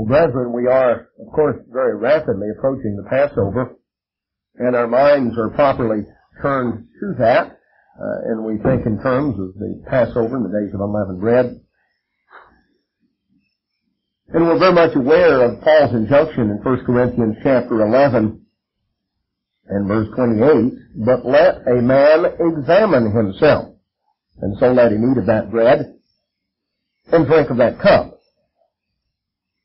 Well, brethren, we are, of course, very rapidly approaching the Passover, and our minds are properly turned to that, and we think in terms of the Passover and the days of unleavened bread. And we're very much aware of Paul's injunction in 1 Corinthians chapter 11 and verse 28, but let a man examine himself, and so let him eat of that bread and drink of that cup.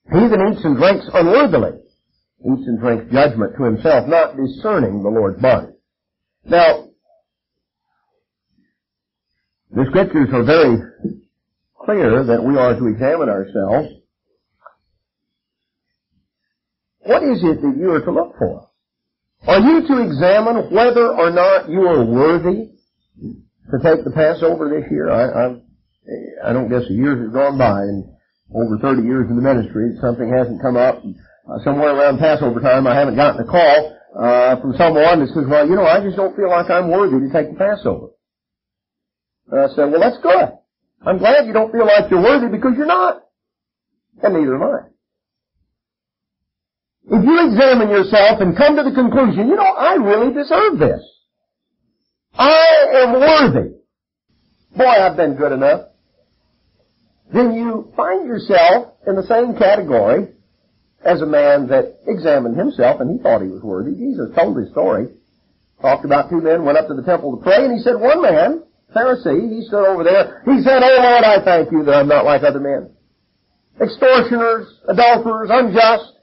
He that eats and drinks unworthily eats and drinks judgment to himself, not discerning the Lord's body. Now, the Scriptures are very clear that we are to examine ourselves. What is it that you are to look for? Are you to examine whether or not you are worthy to take the Passover this year? I don't guess a year has gone by in over 30 years in the ministry. Something hasn't come up. Somewhere around Passover time, I haven't gotten a call from someone that says, well, I just don't feel like I'm worthy to take the Passover. And I said, well, that's good. I'm glad you don't feel like you're worthy because you're not. And neither am I. If you examine yourself and come to the conclusion, I really deserve this. I am worthy. Boy, I've been good enough. Then you find yourself in the same category as a man that examined himself and he thought he was worthy. Jesus told his story. Talked about two men went up to the temple to pray, and he said one man, Pharisee, he stood over there. He said, oh Lord, I thank you that I'm not like other men. Extortioners, adulterers, unjust.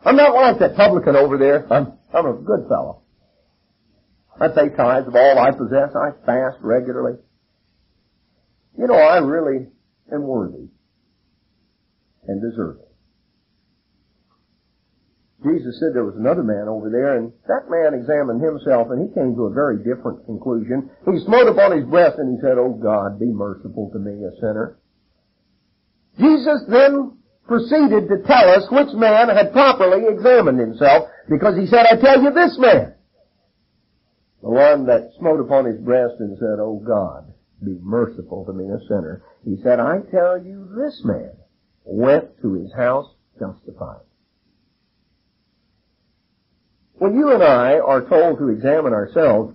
I'm not like that publican over there. I'm a good fellow. I pay tithes of all I possess. I fast regularly. I really am worthy and deserve it. Jesus said there was another man over there, and that man examined himself, and he came to a very different conclusion. He smote upon his breast, and he said, oh God, be merciful to me, a sinner. Jesus then proceeded to tell us which man had properly examined himself, because he said, I tell you, this man, the one that smote upon his breast and said, oh God, be merciful to me, a sinner. He said, I tell you, this man went to his house justified. When you and I are told to examine ourselves,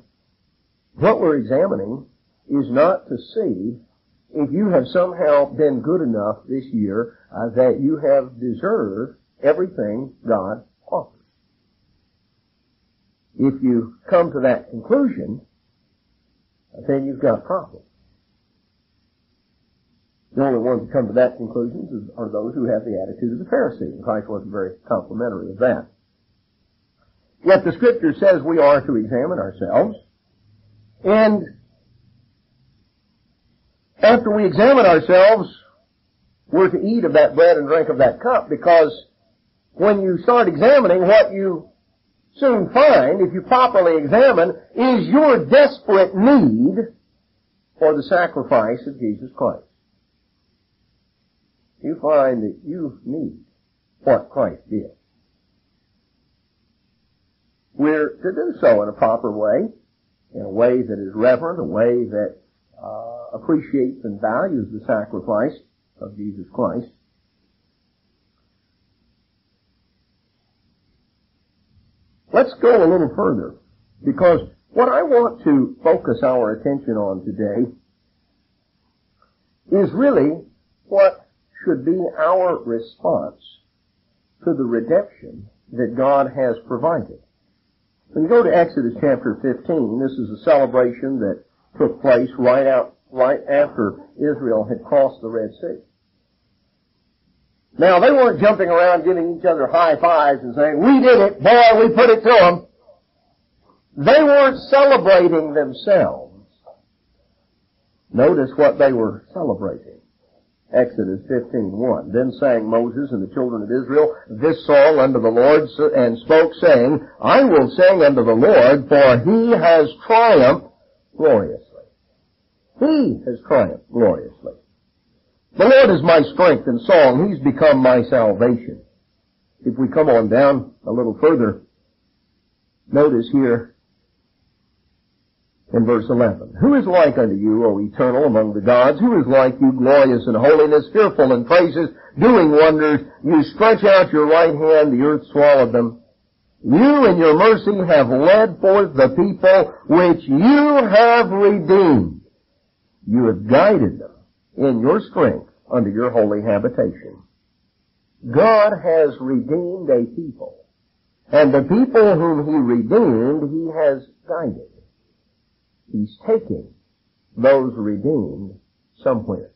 what we're examining is not to see if you have somehow been good enough this year that you have deserved everything God offers. If you come to that conclusion, then you've got a problem. The only ones who come to that conclusion are those who have the attitude of the Pharisee. And Christ wasn't very complimentary of that. Yet the Scripture says we are to examine ourselves. And after we examine ourselves, we're to eat of that bread and drink of that cup, because when you start examining, what you soon find, if you properly examine, is your desperate need for the sacrifice of Jesus Christ. You find that you need what Christ did. We're to do so in a proper way, in a way that is reverent, a way that appreciates and values the sacrifice of Jesus Christ. Let's go a little further, because what I want to focus our attention on today is really what should be our response to the redemption that God has provided. When you go to Exodus chapter 15, this is a celebration that took place right after Israel had crossed the Red Sea. Now, they weren't jumping around giving each other high fives and saying, we did it, boy, we put it to them. They weren't celebrating themselves. Notice what they were celebrating. Exodus 15:1. Then sang Moses and the children of Israel this song unto the Lord, and spoke, saying, I will sing unto the Lord, for he has triumphed gloriously. He has triumphed gloriously. The Lord is my strength and song. He's become my salvation. If we come on down a little further, notice here In verse 11, who is like unto you, O eternal, among the gods? Who is like you, glorious in holiness, fearful in praises, doing wonders? You stretch out your right hand, the earth swallowed them. You in your mercy have led forth the people which you have redeemed. You have guided them in your strength unto your holy habitation. God has redeemed a people, and the people whom He redeemed, He has guided. He's taking those redeemed somewhere.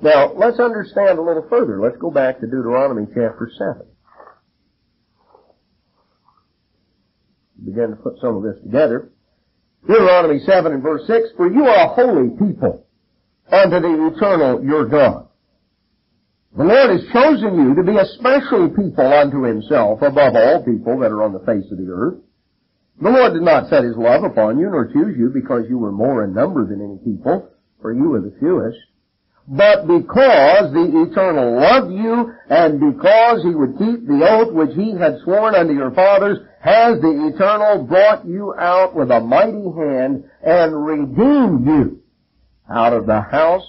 Now, let's understand a little further. Let's go back to Deuteronomy chapter 7. Begin to put some of this together. Deuteronomy 7 and verse 6, for you are a holy people unto the eternal your God. The Lord has chosen you to be a special people unto Himself above all people that are on the face of the earth. The Lord did not set His love upon you, nor choose you because you were more in number than any people, for you were the fewest, but because the Eternal loved you, and because He would keep the oath which He had sworn unto your fathers, has the Eternal brought you out with a mighty hand, and redeemed you out of the house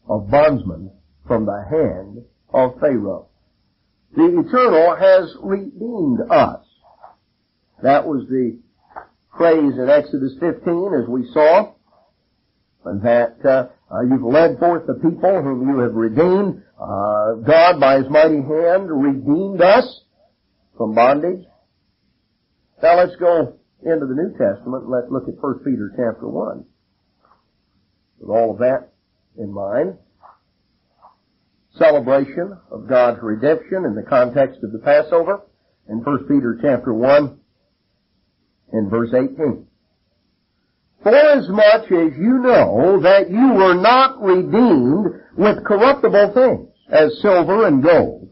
of bondsmen from the hand of Pharaoh. The Eternal has redeemed us. That was the phrase in Exodus 15, as we saw, that you've led forth the people whom you have redeemed. God, by His mighty hand, redeemed us from bondage. Now let's go into the New Testament and let's look at 1 Peter chapter 1. With all of that in mind, celebration of God's redemption in the context of the Passover, in 1 Peter chapter 1, in verse 18. Forasmuch as you know that you were not redeemed with corruptible things, as silver and gold,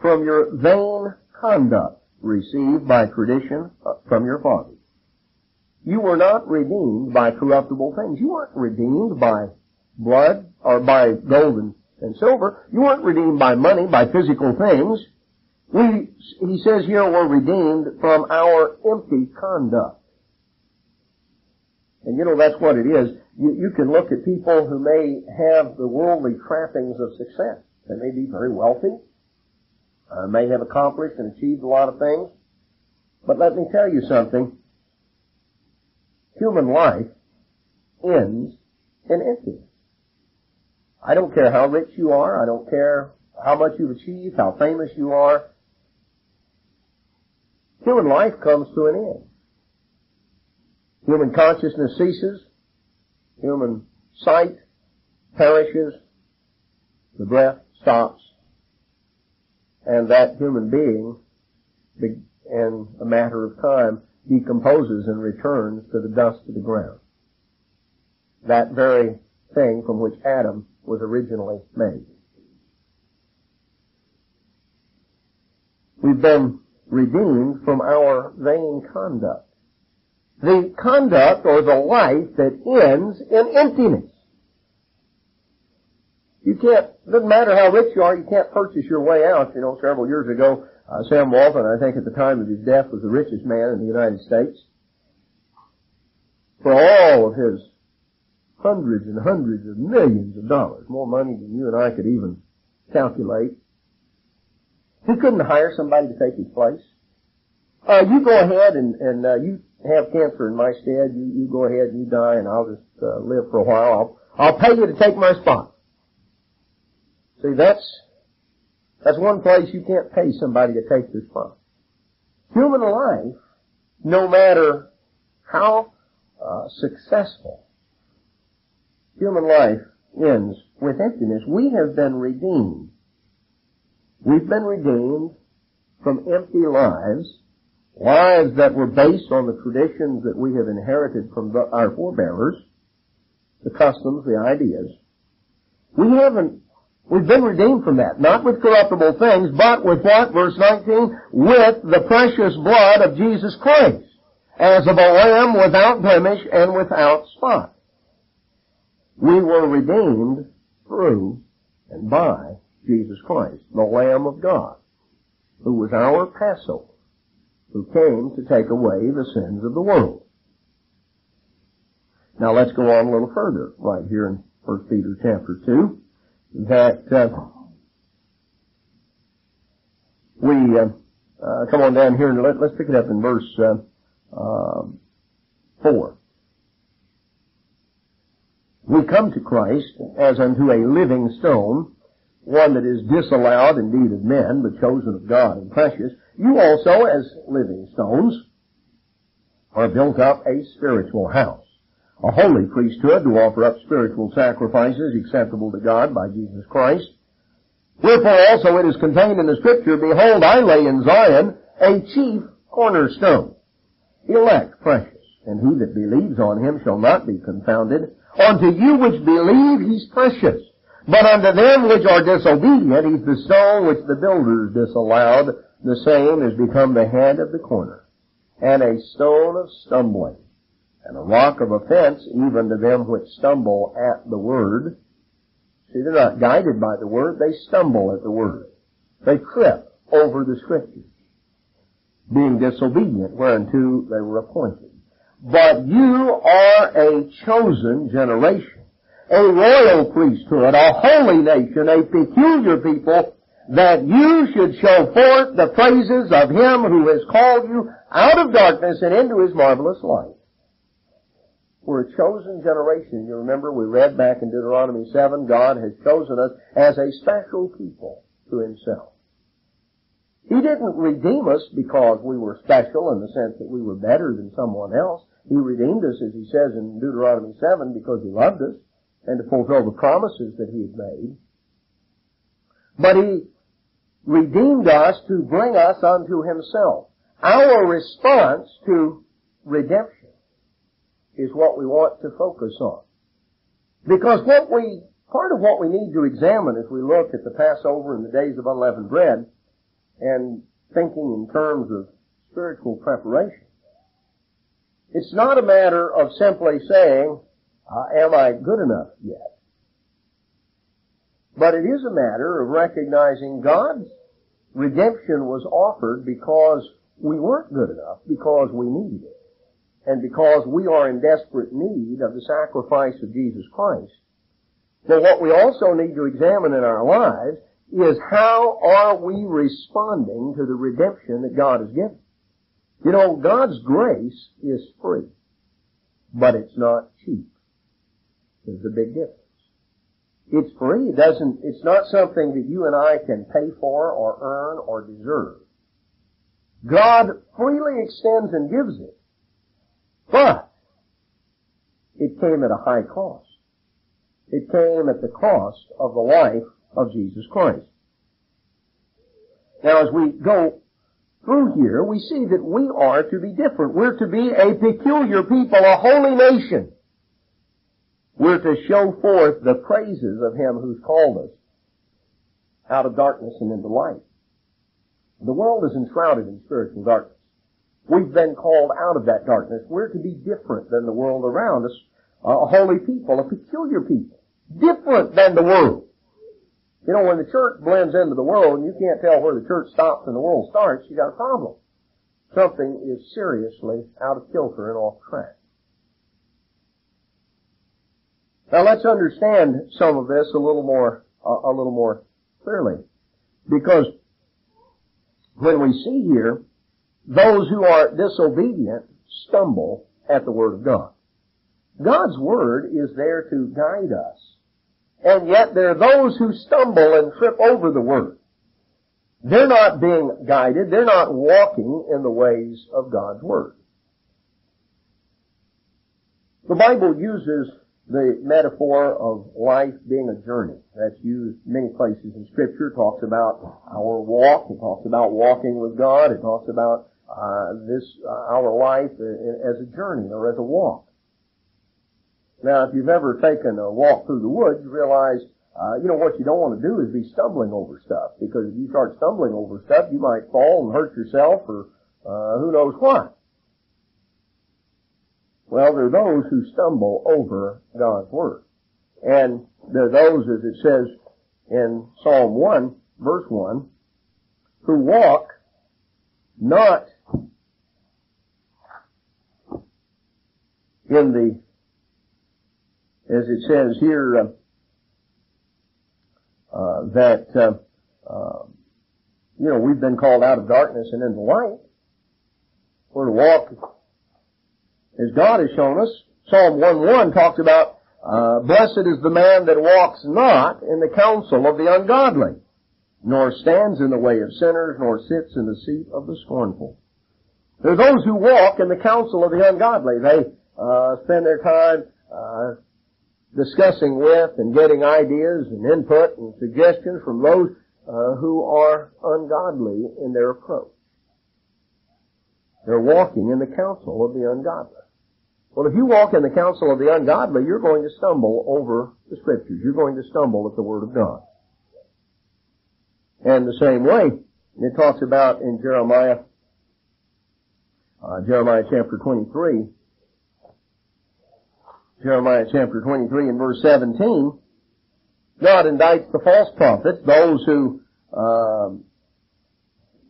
from your vain conduct received by tradition from your fathers. You were not redeemed by corruptible things. You weren't redeemed by blood or by gold and silver. You weren't redeemed by money, by physical things. He says here, we're redeemed from our empty conduct. And you know, that's what it is. You can look at people who may have the worldly trappings of success. They may be very wealthy, may have accomplished and achieved a lot of things. But let me tell you something. Human life ends in emptiness. I don't care how rich you are. I don't care how much you've achieved, how famous you are. Human life comes to an end. Human consciousness ceases. Human sight perishes. The breath stops. And that human being, in a matter of time, decomposes and returns to the dust of the ground. That very thing from which Adam was originally made. We've been redeemed from our vain conduct. The conduct or the life that ends in emptiness. You can't, doesn't matter how rich you are, you can't purchase your way out. You know, several years ago, Sam Walton, I think at the time of his death, was the richest man in the United States. For all of his hundreds and hundreds of millions of dollars, more money than you and I could even calculate. He couldn't hire somebody to take his place. You go ahead and you have cancer in my stead. You go ahead and you die, and I'll just live for a while. I'll pay you to take my spot. See, that's one place you can't pay somebody to take their spot. Human life, no matter how successful, human life ends with emptiness. We have been redeemed. We've been redeemed from empty lives, lives that were based on the traditions that we have inherited from our forebears, the customs, the ideas. We've been redeemed from that, not with corruptible things, but with what? Verse 19, with the precious blood of Jesus Christ, as of a lamb without blemish and without spot. We were redeemed through and by Jesus Christ, the Lamb of God, who was our Passover, who came to take away the sins of the world. Now let's go on a little further, right here in 1 Peter chapter 2, that we come on down here and let's pick it up in verse 4. We come to Christ as unto a living stone, one that is disallowed indeed of men, but chosen of God and precious. You also, as living stones, are built up a spiritual house, a holy priesthood to offer up spiritual sacrifices acceptable to God by Jesus Christ. Wherefore also it is contained in the Scripture, Behold, I lay in Zion a chief cornerstone, elect, precious, and he that believes on him shall not be confounded. Unto you which believe he's precious, but unto them which are disobedient he's the stone which the builders disallowed. The same is become the head of the corner, and a stone of stumbling, and a rock of offense, even to them which stumble at the word. See, they're not guided by the word, they stumble at the word. They trip over the Scriptures, being disobedient whereunto they were appointed. But you are a chosen generation, a royal priesthood, a holy nation, a peculiar people, that you should show forth the praises of Him who has called you out of darkness and into His marvelous light. We're a chosen generation. You remember we read back in Deuteronomy 7, God has chosen us as a special people to Himself. He didn't redeem us because we were special in the sense that we were better than someone else. He redeemed us, as He says in Deuteronomy 7, because He loved us and to fulfill the promises that He had made. But He redeemed us to bring us unto Himself. Our response to redemption is what we want to focus on. Because part of what we need to examine as we look at the Passover and the days of unleavened bread and thinking in terms of spiritual preparation, it's not a matter of simply saying, am I good enough yet? But it is a matter of recognizing God's redemption was offered because we weren't good enough, because we needed it, and because we are in desperate need of the sacrifice of Jesus Christ. But what we also need to examine in our lives is how are we responding to the redemption that God has given. You know, God's grace is free, but it's not cheap. There's a big difference. It's free. It's not something that you and I can pay for or earn or deserve. God freely extends and gives it, but it came at a high cost. It came at the cost of the life of Jesus Christ. Now, as we go through here, we see that we are to be different. We're to be a peculiar people, a holy nation. We're to show forth the praises of Him who's called us out of darkness and into light. The world is enshrouded in spiritual darkness. We've been called out of that darkness. We're to be different than the world around us, a holy people, a peculiar people, different than the world. You know, when the church blends into the world and you can't tell where the church stops and the world starts, you got a problem. Something is seriously out of kilter and off track. Now let's understand some of this a little more clearly. Because when we see here, those who are disobedient stumble at the Word of God. God's Word is there to guide us. And yet there are those who stumble and trip over the Word. They're not being guided. They're not walking in the ways of God's Word. The Bible uses the metaphor of life being a journey. That's used many places in Scripture. It talks about our walk. It talks about walking with God. It talks about our life as a journey or as a walk. Now, if you've ever taken a walk through the woods, you realize, what you don't want to do is be stumbling over stuff. Because if you start stumbling over stuff, you might fall and hurt yourself or who knows what. Well, there are those who stumble over God's Word. And there are those, as it says in Psalm 1, verse 1, who walk not in the as it says here, that we've been called out of darkness and into light. We're to walk as God has shown us. Psalm 1:1 talks about, blessed is the man that walks not in the counsel of the ungodly, nor stands in the way of sinners, nor sits in the seat of the scornful. There are those who walk in the counsel of the ungodly. They spend their time discussing with and getting ideas and input and suggestions from those who are ungodly in their approach. They're walking in the counsel of the ungodly. Well, if you walk in the counsel of the ungodly, you're going to stumble over the Scriptures. You're going to stumble at the Word of God. And the same way, it talks about in Jeremiah chapter 23, Jeremiah chapter 23 and verse 17, God indicts the false prophets, those who,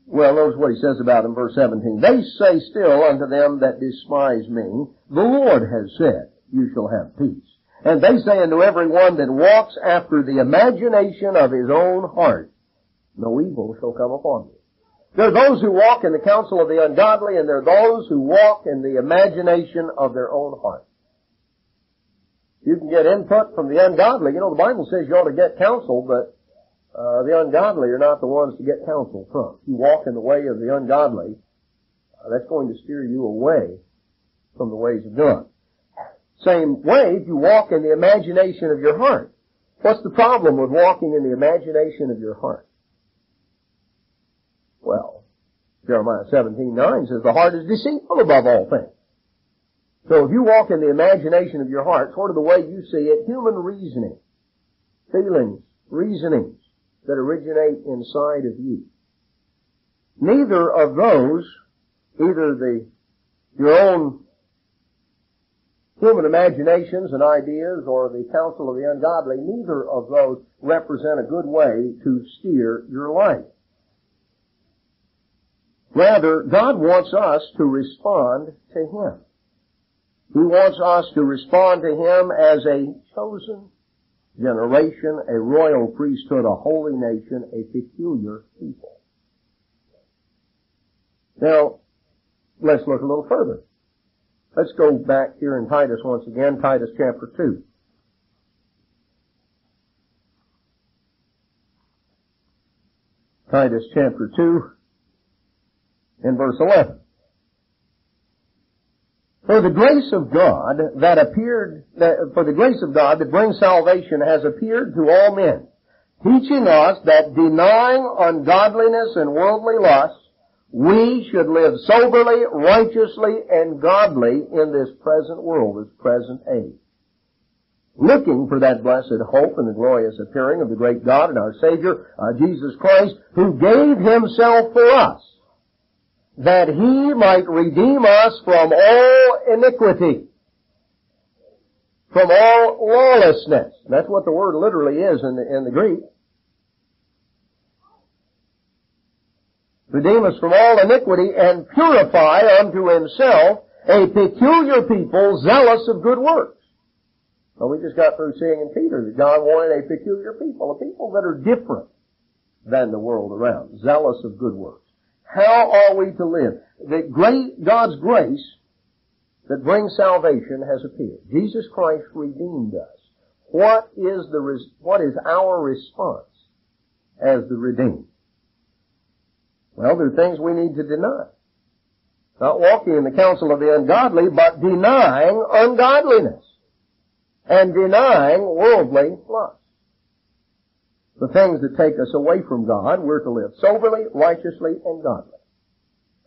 notice what he says about in verse 17. They say still unto them that despise me, the Lord has said, you shall have peace. And they say unto every one that walks after the imagination of his own heart, no evil shall come upon me. There are those who walk in the counsel of the ungodly, and there are those who walk in the imagination of their own heart. You can get input from the ungodly. The Bible says you ought to get counsel, but the ungodly are not the ones to get counsel from. If you walk in the way of the ungodly, that's going to steer you away from the ways of God. Same way, if you walk in the imagination of your heart. What's the problem with walking in the imagination of your heart? Well, Jeremiah 17:9 says the heart is deceitful above all things. So if you walk in the imagination of your heart, sort of the way you see it, human reasoning, feelings, reasonings that originate inside of you. Neither of those, either your own human imaginations and ideas or the counsel of the ungodly, neither of those represent a good way to steer your life. Rather, God wants us to respond to Him. He wants us to respond to Him as a chosen generation, a royal priesthood, a holy nation, a peculiar people. Now, let's look a little further. Let's go back here in Titus once again, Titus chapter 2. Titus chapter 2 and verse 11. For the grace of God that brings salvation has appeared to all men, teaching us that denying ungodliness and worldly lusts, we should live soberly, righteously, and godly in this present world, this present age. Looking for that blessed hope and the glorious appearing of the great God and our Savior, Jesus Christ, who gave Himself for us, that He might redeem us from all iniquity, from all lawlessness. That's what the word literally is in the Greek. Redeem us from all iniquity and purify unto Himself a peculiar people zealous of good works. Well, we just got through seeing in Peter that God wanted a peculiar people, a people that are different than the world around, zealous of good works. How are we to live? God's grace that brings salvation has appeared. Jesus Christ redeemed us. What is our response as the redeemed? Well, there are things we need to deny. Not walking in the counsel of the ungodly, but denying ungodliness and denying worldly lust. The things that take us away from God, we're to live soberly, righteously, and godly.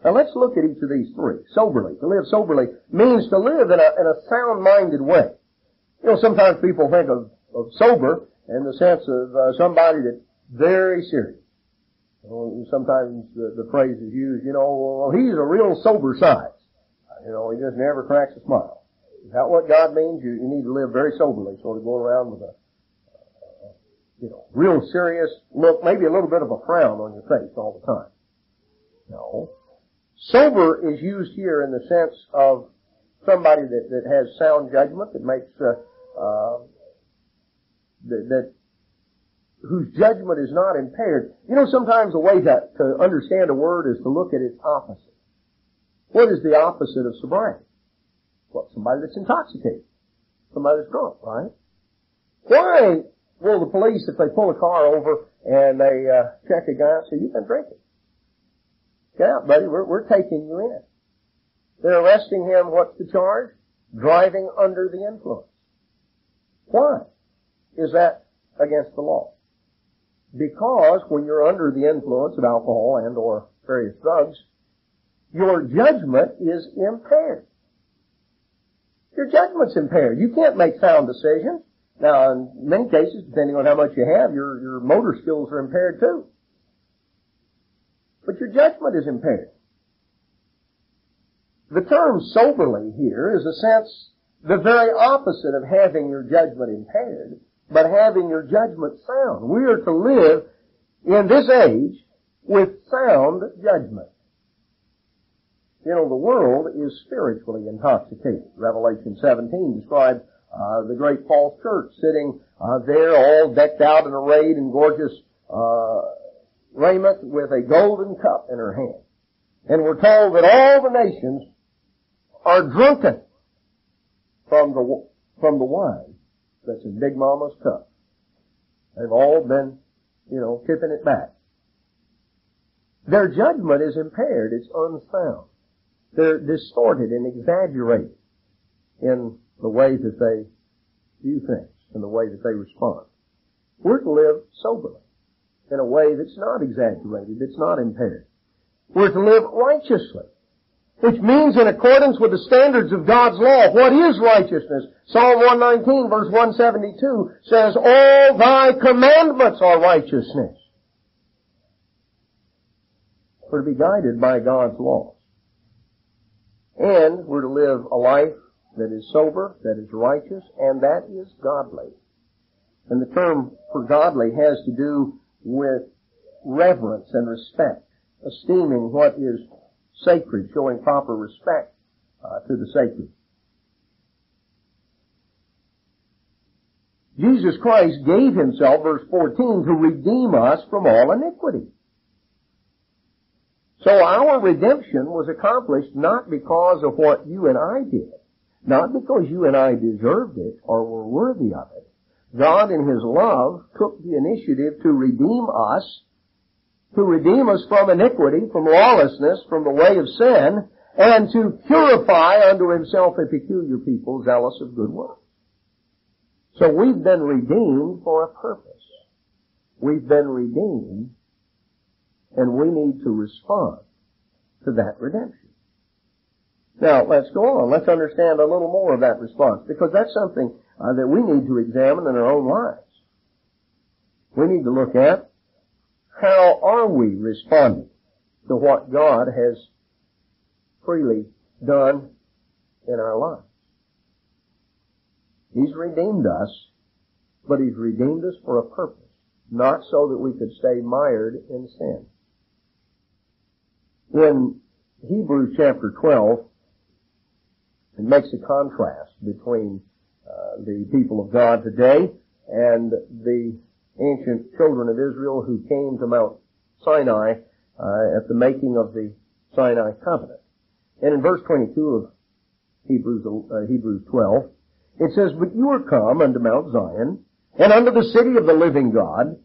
Now let's look at each of these three. Soberly. To live soberly means to live in a sound-minded way. Sometimes people think of sober in the sense of somebody that's very serious. Sometimes the phrase is used, well, he's a real sober size. He just never cracks a smile. Is that what God means? You need to live very soberly, sort of going around with a real serious look, maybe a little bit of a frown on your face all the time. No. Sober is used here in the sense of somebody that has sound judgment, that makes whose judgment is not impaired. You know, sometimes the way to understand a word is to look at its opposite. What is the opposite of sobriety? Well, somebody that's intoxicated. Somebody that's drunk, right? Why will the police, if they pull a car over and they check a guy and say, "You've been drinking. Get out, buddy. We're taking you in." They're arresting him. What's the charge? Driving under the influence. Why is that against the law? Because when you're under the influence of alcohol and or various drugs, your judgment is impaired. Your judgment's impaired. You can't make sound decisions. Now, in many cases, depending on how much you have, your motor skills are impaired too. But your judgment is impaired. The term soberly here is a sense the very opposite of having your judgment impaired, but having your judgment sound. We are to live in this age with sound judgment. You know, the world is spiritually intoxicated. Revelation 17 describes the great false church sitting there all decked out and arrayed in gorgeous raiment with a golden cup in her hand. And we're told that all the nations are drunken from the wine that's in Big Mama's cup. They've all been, tipping it back. Their judgment is impaired. It's unsound. They're distorted and exaggerated in the way that they view things, in the way that they respond. We're to live soberly, in a way that's not exaggerated, that's not impaired. We're to live righteously, which means in accordance with the standards of God's law. What is righteousness? Psalm 119 verse 172 says, "All thy commandments are righteousness." We're to be guided by God's laws. And we're to live a life that is sober, that is righteous, and that is godly. And the term for godly has to do with reverence and respect, esteeming what is sacred, showing proper respect to the sacred. Jesus Christ gave himself, verse 14, to redeem us from all iniquity. So our redemption was accomplished not because of what you and I did, not because you and I deserved it or were worthy of it. God in His love took the initiative to redeem us from iniquity, from lawlessness, from the way of sin, and to purify unto Himself a peculiar people zealous of good works. So we've been redeemed for a purpose. We've been redeemed, and we need to respond to that redemption. Now, let's go on. Let's understand a little more of that response, because that's something that we need to examine in our own lives. We need to look at how are we responding to what God has freely done in our lives. He's redeemed us, but He's redeemed us for a purpose, not so that we could stay mired in sin. In Hebrews chapter 12, it makes a contrast between the people of God today and the ancient children of Israel who came to Mount Sinai at the making of the Sinai covenant. And in verse 22 of Hebrews 12, it says, "But you are come unto Mount Zion, and unto the city of the living God,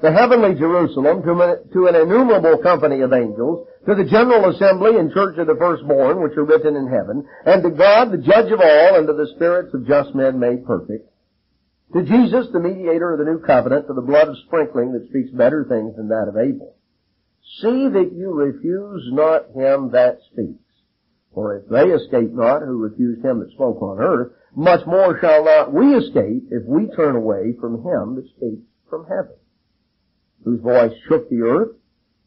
the heavenly Jerusalem, to an innumerable company of angels, to the general assembly and church of the firstborn, which are written in heaven, and to God, the judge of all, and to the spirits of just men made perfect, to Jesus, the mediator of the new covenant, to the blood of sprinkling that speaks better things than that of Abel. See that you refuse not him that speaks. For if they escape not who refused him that spoke on earth, much more shall not we escape if we turn away from him that speaks from heaven, whose voice shook the earth.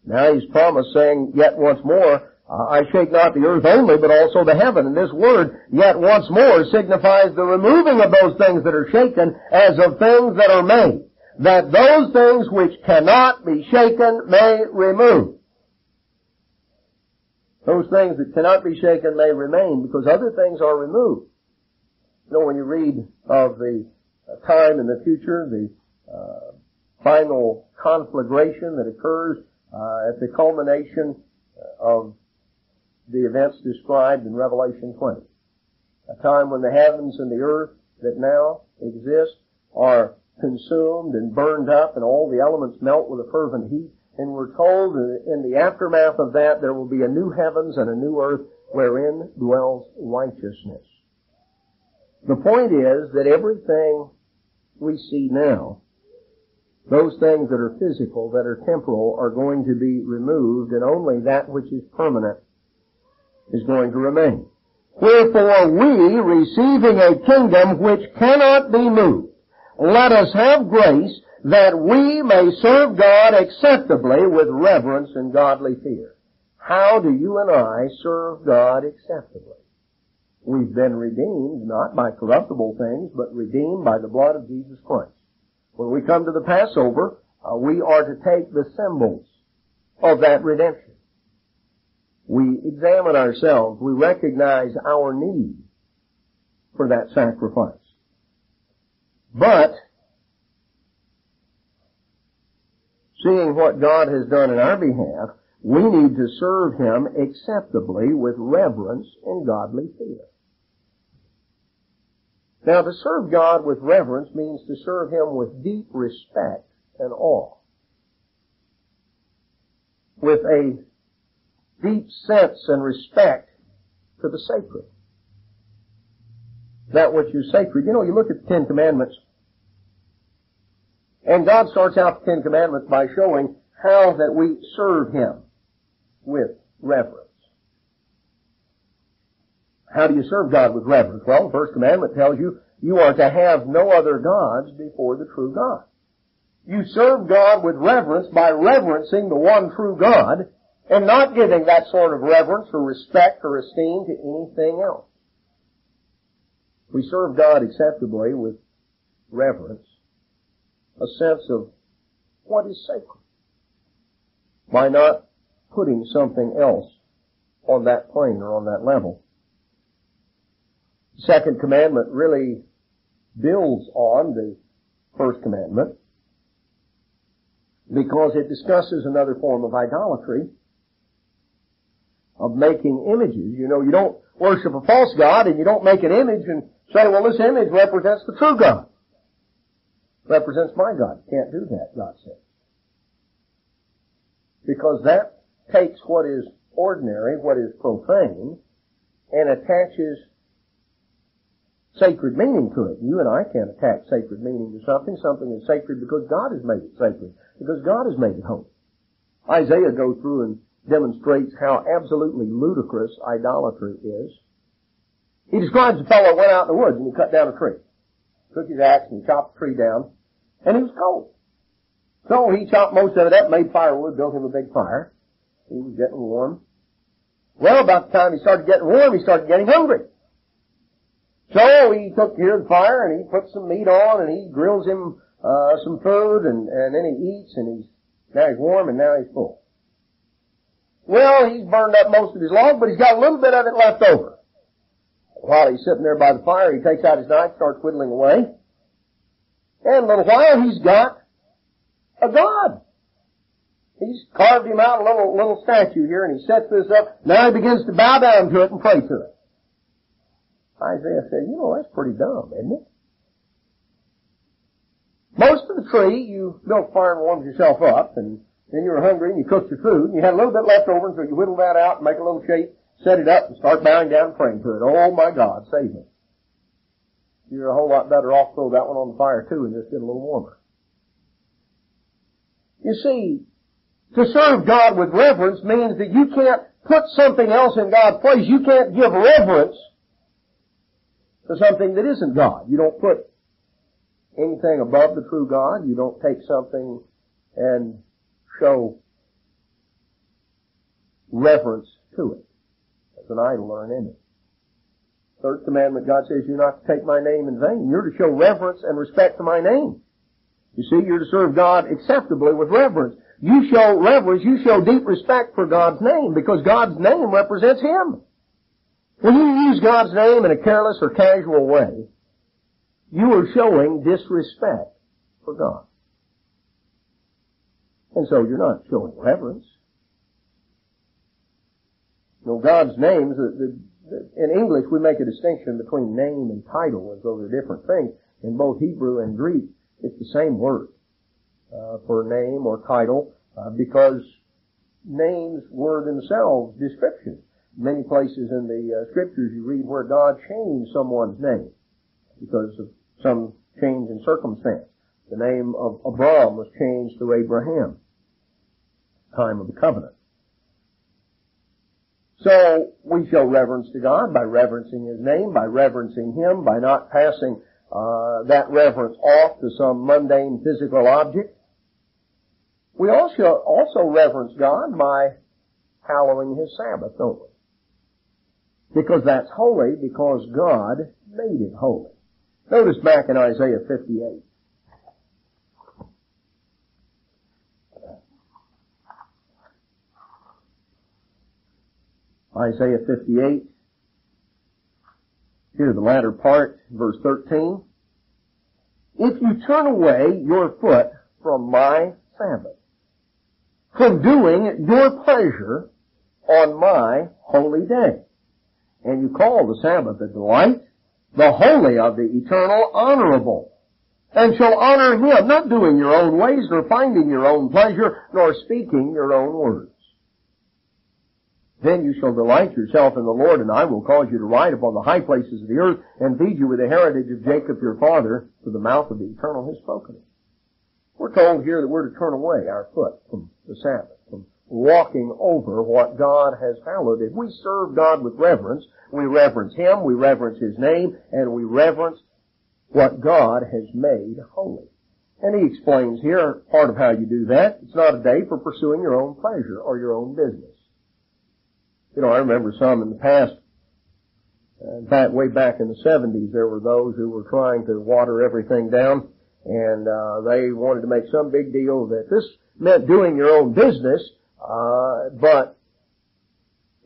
Now He's promised, saying, yet once more, I shake not the earth only, but also the heaven. And this word, yet once more, signifies the removing of those things that are shaken as of things that are made, that those things which cannot be shaken may remove. Those things that cannot be shaken may remain, because other things are removed. You know, when you read of the time in the future, the final conflagration that occurs at the culmination of the events described in Revelation 20. A time when the heavens and the earth that now exist are consumed and burned up and all the elements melt with a fervent heat. And we're told that in the aftermath of that there will be a new heavens and a new earth wherein dwells righteousness. The point is that everything we see now, those things that are physical, that are temporal, are going to be removed, and only that which is permanent is going to remain. Wherefore we, receiving a kingdom which cannot be moved, let us have grace that we may serve God acceptably with reverence and godly fear. How do you and I serve God acceptably? We've been redeemed not by corruptible things, but redeemed by the blood of Jesus Christ. When we come to the Passover, we are to take the symbols of that redemption. We examine ourselves. We recognize our need for that sacrifice. But, seeing what God has done in our behalf, we need to serve Him acceptably with reverence and godly fear. Now, to serve God with reverence means to serve Him with deep respect and awe, with a deep sense and respect to the sacred, that which is sacred. You know, you look at the Ten Commandments, and God starts out the Ten Commandments by showing how that we serve Him with reverence. How do you serve God with reverence? Well, the first commandment tells you, you are to have no other gods before the true God. You serve God with reverence by reverencing the one true God and not giving that sort of reverence or respect or esteem to anything else. We serve God acceptably with reverence, a sense of what is sacred, by not putting something else on that plane or on that level. The second commandment really builds on the first commandment because it discusses another form of idolatry, of making images. You know, you don't worship a false god and you don't make an image and say, well, this image represents the true God. Represents my God. You can't do that, God says. Because that takes what is ordinary, what is profane, and attaches sacred meaning to it. You and I can't attach sacred meaning to something. Something is sacred because God has made it sacred, because God has made it holy. Isaiah goes through and demonstrates how absolutely ludicrous idolatry is. He describes a fellow who went out in the woods and he cut down a tree. Took his axe and he chopped the tree down, and he was cold. So he chopped most of it up, made firewood, built him a big fire. He was getting warm. Well, about the time he started getting warm, he started getting hungry. So he took care of the fire and he put some meat on and he grills him some food and then he eats and now he's warm and now he's full. Well, he's burned up most of his log, but he's got a little bit of it left over. While he's sitting there by the fire, he takes out his knife, starts whittling away. And in a little while, he's got a god. He's carved him out a little statue here, and he sets this up. Now he begins to bow down to it and pray to it. Isaiah said, you know, that's pretty dumb, isn't it? Most of the tree, you built a fire and warmed yourself up, and then you were hungry and you cooked your food, and you had a little bit left over, and so you whittle that out and make a little shape, set it up, and start bowing down and praying to it. Oh my God, save me. You're a whole lot better off throw that one on the fire too and just get a little warmer. You see, to serve God with reverence means that you can't put something else in God's place. You can't give reverence to something that isn't God. You don't put anything above the true God. You don't take something and show reverence to it. That's an idol or an image. Third commandment, God says you're not to take my name in vain. You're to show reverence and respect to my name. You see, you're to serve God acceptably with reverence. You show reverence, you show deep respect for God's name because God's name represents Him. When you use God's name in a careless or casual way, you are showing disrespect for God. And so you're not showing reverence. You know, God's names, in English we make a distinction between name and title as though they're different things. In both Hebrew and Greek, it's the same word for name or title because names were themselves descriptions. Many places in the Scriptures you read where God changed someone's name because of some change in circumstance. The name of Abram was changed to Abraham, time of the covenant. So we show reverence to God by reverencing His name, by reverencing Him, by not passing that reverence off to some mundane physical object. We also reverence God by hallowing His Sabbath, don't we? Because that's holy, because God made it holy. Notice back in Isaiah 58. Isaiah 58. Here's the latter part, verse 13. If you turn away your foot from my Sabbath, from doing your pleasure on my holy day, and you call the Sabbath a delight, the holy of the eternal honorable, and shall honor Him, not doing your own ways, nor finding your own pleasure, nor speaking your own words. Then you shall delight yourself in the Lord, and I will cause you to ride upon the high places of the earth, and feed you with the heritage of Jacob your father, for the mouth of the eternal has spoken it. We're told here that we're to turn away our foot from the Sabbath, from walking over what God has hallowed. If we serve God with reverence, we reverence Him, we reverence His name, and we reverence what God has made holy. And He explains here part of how you do that. It's not a day for pursuing your own pleasure or your own business. You know, I remember some in the past, in fact, way back in the 70s, there were those who were trying to water everything down, and they wanted to make some big deal that this meant doing your own business, but,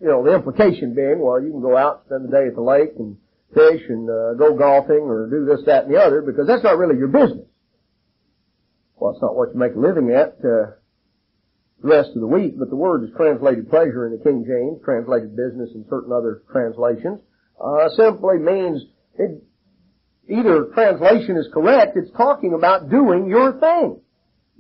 you know, the implication being, well, you can go out, spend the day at the lake and fish and go golfing or do this, that, and the other, because that's not really your business. Well, it's not what you make a living at the rest of the week, but the word is translated pleasure in the King James, translated business in certain other translations, simply means either translation is correct, it's talking about doing your thing.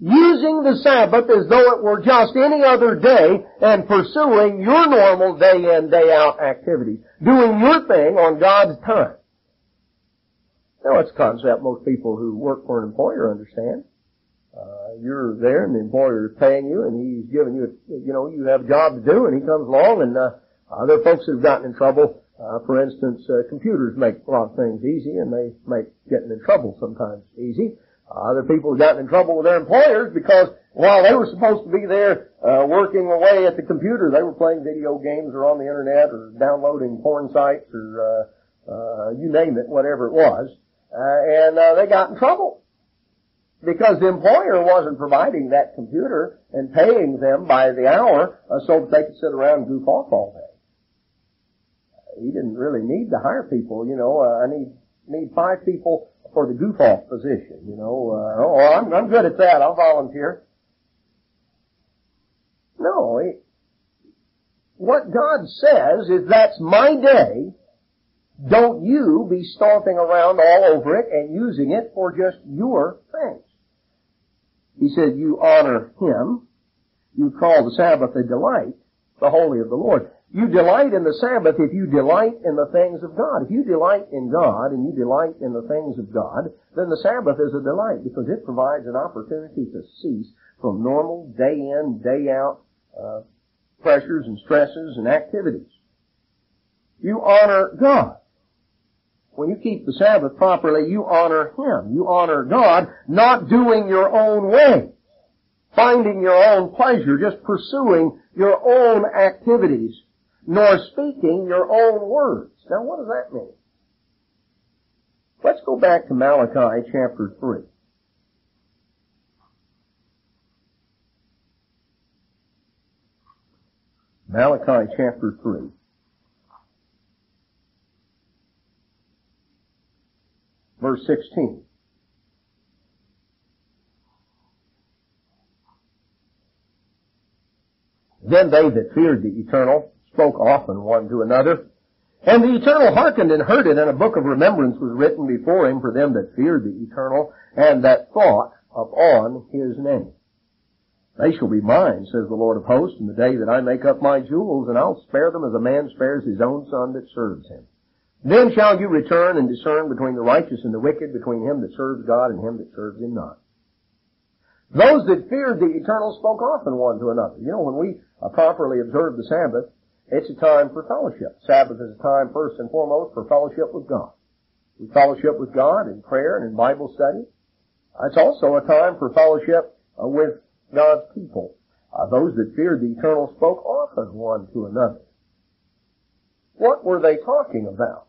Using the Sabbath as though it were just any other day and pursuing your normal day in, day out activities. Doing your thing on God's time. Now, it's a concept most people who work for an employer understand. You're there and the employer is paying you and he's giving you, you have a job to do and he comes along and, there are folks that have gotten in trouble. For instance, computers make a lot of things easy and they make getting in trouble sometimes easy. Other people have gotten in trouble with their employers because while they were supposed to be there, working away at the computer, they were playing video games or on the internet or downloading porn sites or, you name it, whatever it was. And they got in trouble. Because the employer wasn't providing that computer and paying them by the hour so that they could sit around and goof off all day. He didn't really need to hire people, I need 5 people for the goof off position, I'm good at that, I'll volunteer. No, what God says is that's my day, don't you be stomping around all over it and using it for just your things. He said, you honor Him. You call the Sabbath a delight, the holy of the Lord. You delight in the Sabbath if you delight in the things of God. If you delight in God and you delight in the things of God, then the Sabbath is a delight because it provides an opportunity to cease from normal day in, day out pressures and stresses and activities. You honor God. When you keep the Sabbath properly, you honor Him. You honor God, not doing your own way, finding your own pleasure, just pursuing your own activities, nor speaking your own words. Now, what does that mean? Let's go back to Malachi chapter 3. Malachi chapter 3. verse 16. Then they that feared the Eternal spoke often one to another. And the Eternal hearkened and heard it, and a book of remembrance was written before him for them that feared the Eternal, and that thought upon his name. They shall be mine, says the Lord of hosts, in the day that I make up my jewels, and I'll spare them as a man spares his own son that serves him. Then shall you return and discern between the righteous and the wicked, between him that serves God and him that serves him not. Those that feared the Eternal spoke often one to another. You know, when we properly observe the Sabbath, it's a time for fellowship. Sabbath is a time, first and foremost, for fellowship with God. We fellowship with God in prayer and in Bible study. It's also a time for fellowship with God's people. Those that feared the Eternal spoke often one to another. What were they talking about?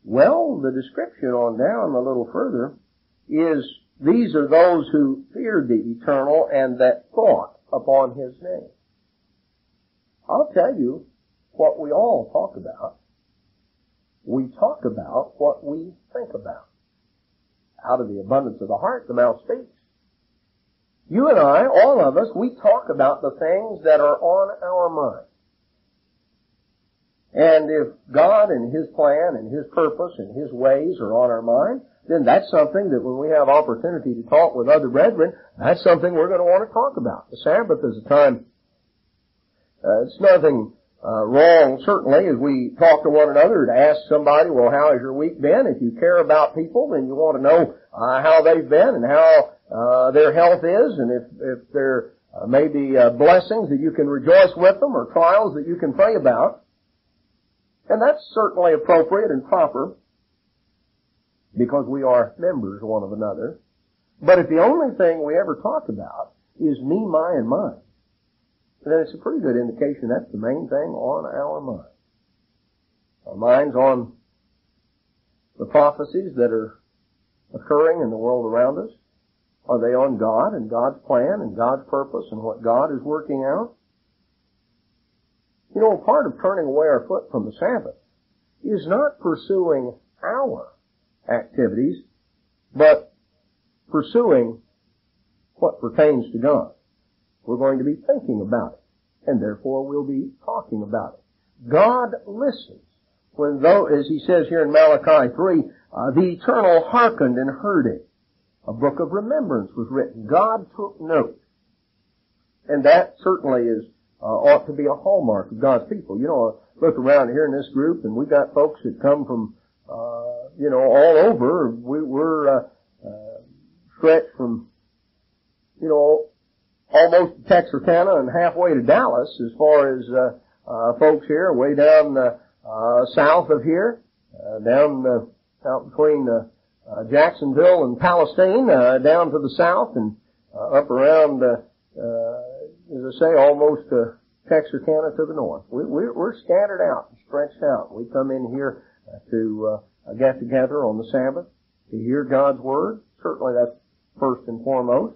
Well, the description on down a little further is, these are those who feared the Eternal and that thought upon his name. I'll tell you what we all talk about. We talk about what we think about. Out of the abundance of the heart, the mouth speaks. You and I, all of us, we talk about the things that are on our mind. And if God and His plan and His purpose and His ways are on our mind, then that's something that when we have opportunity to talk with other brethren, that's something we're going to want to talk about. The Sabbath is a time, it's nothing wrong, certainly, as we talk to one another, to ask somebody, well, how has your week been? If you care about people, then you want to know how they've been and how their health is, and if there may be blessings that you can rejoice with them or trials that you can pray about. And that's certainly appropriate and proper because we are members one of another. But if the only thing we ever talk about is me, my, and mine, then it's a pretty good indication that's the main thing on our mind. Our mind's on the prophecies that are occurring in the world around us. Are they on God and God's plan and God's purpose and what God is working out? You know, part of turning away our foot from the Sabbath is not pursuing our activities, but pursuing what pertains to God. We're going to be thinking about it, and therefore we'll be talking about it. God listens when, though, as he says here in Malachi 3, the Eternal hearkened and heard it. A book of remembrance was written. God took note. And that certainly is ought to be a hallmark of God's people. You know, look around here in this group, and we got folks that come from, all over. We're stretched from, almost to Texarkana and halfway to Dallas as far as folks here, way down south of here, down out between Jacksonville and Palestine, down to the south, and up around as I say, almost Texarkana to the north. We're scattered out and stretched out. We come in here to get together on the Sabbath to hear God's Word. Certainly that's first and foremost.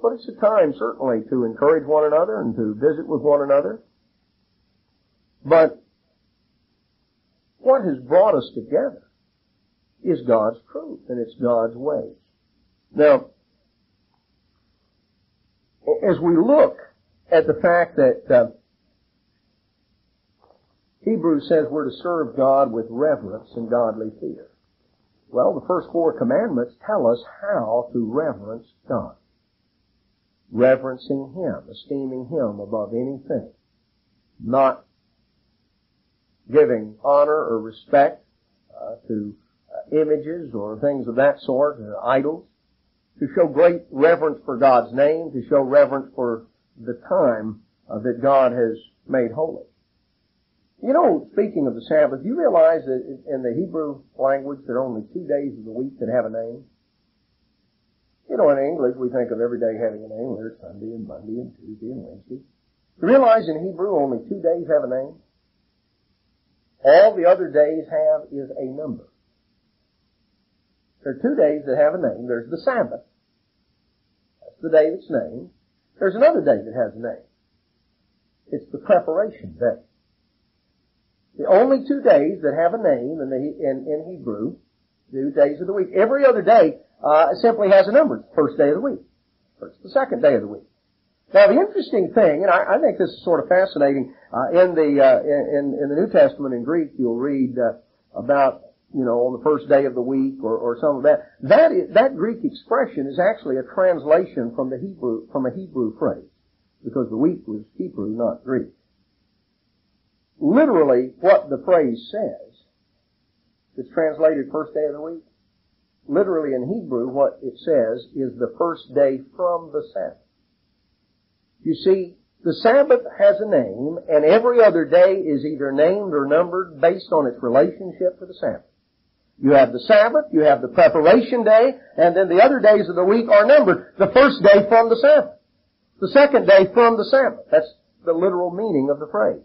But it's a time, certainly, to encourage one another and to visit with one another. But what has brought us together is God's truth, and it's God's ways. Now, as we look at the fact that Hebrews says we're to serve God with reverence and godly fear. Well, the first 4 commandments tell us how to reverence God. Reverencing Him, esteeming Him above anything. Not giving honor or respect to images or things of that sort, idols. To show great reverence for God's name, to show reverence for the time that God has made holy. You know, speaking of the Sabbath, you realize that in the Hebrew language there are only 2 days of the week that have a name? You know, in English we think of every day having a name. There's Sunday and Monday and Tuesday and Wednesday. You realize in Hebrew only 2 days have a name? All the other days have is a number. There are 2 days that have a name. There's the Sabbath. That's the day that's named. There's another day that has a name. It's the preparation day. The only 2 days that have a name in Hebrew, do days of the week. Every other day simply has a number. It's the first day of the week. Or it's the second day of the week. Now the interesting thing, and I think this is sort of fascinating, in the New Testament in Greek you'll read about, on the first day of the week or some of that. That Greek expression is actually a translation from a Hebrew phrase, because the week was Hebrew, not Greek. Literally, what the phrase says, it's translated first day of the week. Literally in Hebrew, what it says is the first day from the Sabbath. You see, the Sabbath has a name, and every other day is either named or numbered based on its relationship to the Sabbath. You have the Sabbath, you have the preparation day, and then the other days of the week are numbered. The first day from the Sabbath. The second day from the Sabbath. That's the literal meaning of the phrase.